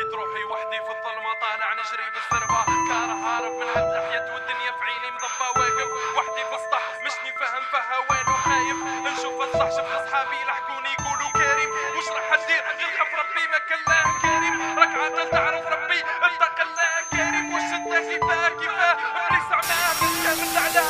لقيت روحي وحدي في الظلمة طالع نجري بالزربة، كاره هارب من هالحياة والدنيا في عيني مضبة، واقف وحدي في السطح مشني فاهم فيها وين وخايف نشوف الصح. شفت اصحابي يلحقوني يقولوا كريم وش راح ادير غير خاف ربي ما كلاه كريم، ركعة تعرف ربي اتق الله كريم، وش انت كيفاه ابليس عماه بس كامل علاه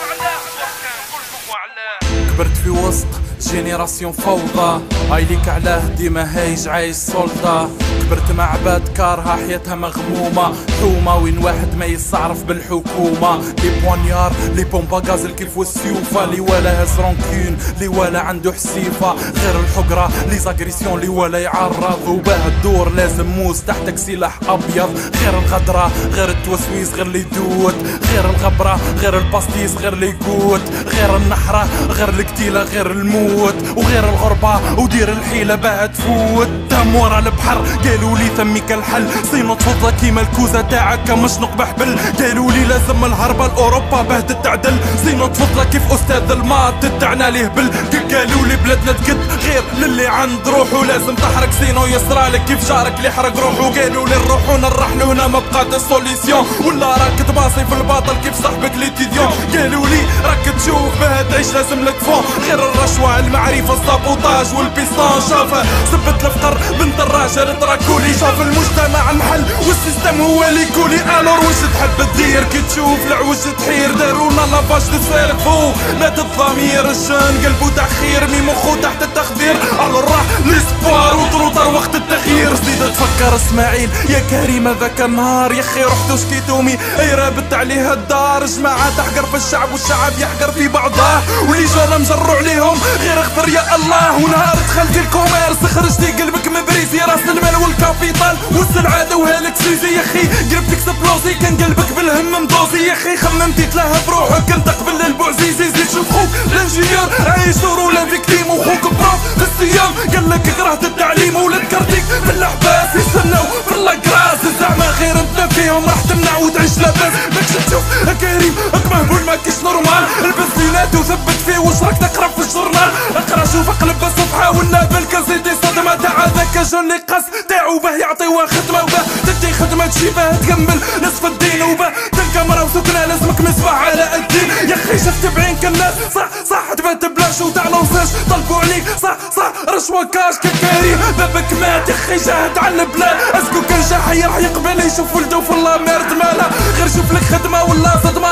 كان كلكم وعلاه. كبرت في وسط جينيراسيون فوضى، هايليك علاه ديما هايج عايش سلطة. كبرت مع عباد كارها حياتها مغمومة، حومة وين واحد ما يستعرف بالحكومة. لي بوانيار لي بومبا غازل كيف والسيوفة، لي ولا هز رونكين لي ولا عنده حسيفة، غير الحقرة لي زاغريسيون لي ولا يعرض، وباه الدور لازم موس تحتك سلاح ابيض. غير الغدرة غير التوسويس غير لي دوت، غير الغبرة غير الباستيس غير لي قوت، غير النحرة غير القتيلة غير الموت، وغير الغربة ودير الحيلة باه تفوت. دم ورا البحر قالوا لي ثميك الحل، صينو تفضل كيما الكوزة تاعك مشنق بحبل، قالوا لي لازم الهربة لاوروبا باه تتعدل، صينو تفضل كيف استاذ الماط تتعنا ليه بل. قالوا لي بلادنا تقد غير للي عند روحو، لازم تحرق صينو يسرالك كيف جارك اللي حرق روحو. قالوا لي نروحو نرحلو هنا ما بقى دي سوليسيون، ولا راك تباصي في الباطل كيف صاحبك ليتيديون. قالوا لي راك تشوف باه تعيش لازم لك فون، غير الرشوة المعرفة السابوتاج والبيستون. شافه سبت الفقر بنت الراجل تراكولي، شاف المجتمع محل والسيستم هو اللي يقولي. الور وش تحب تدير كي تشوف العوج تحير، دارونا لافاج تسيرفو مات الضمير، الجان قلبو تأخير مي مخو تحت التخدير. الور راح ليسبوار وطروطر وقت التغيير. زيد تفكر اسماعيل يا كريم هذاك النهار، يا اخي رحتو شكيتومي اي رابط عليها الدار. جماعة تحقر في الشعب والشعب يحقر في بعضه، ولي جانا مجرو عليهم غير اغفر يا الله. ونهار دخلتي الكوميرس خرجتي قلبك مبريزي، راس المال والكابيتال والسلعة وهالك سيزي. يا اخي قربت اكسبلوزي كان قلبك بالهم مدوزي، يا اخي خممتي تلهى بروحك كنت قبل البوعزيزي. زيد شوف خوك الانجينيور عايش دور ولا فيكتيم، وخوك بروف في الصيام قالك كرهت التعليم، ولاد كارتيك في الاحباس يستناو في اللاكراس. زعما غير انت فيهم راح تمنع وتعيش لاباس، ماكش تشوف كريم مهبول ماكيش نورمال. البس لينات وثبت فيه واش راك تقرا في الجورنال، اقرا شوف اقلب الصفحه ولا بالكازيتي صدمه تاع هذاك جون لي قاس تاعو باه يعطيوها خدمه، وباه تدي خدمه تجي باه تكمل نصف الدين، وباه تلقى مرا وسكنه لازمك مصباح على الدين. يا اخي شفت بعينك الناس صح تبات بلاش وتاع لونساج طلبوا عليك صح رشوه كاش كريم بابك مات. يا اخي جاهد على البلاد اسكو كان جاحي راح يقبل يشوف ولده في الله مارد ماله، غير شوف لك خدمه ولا صدمه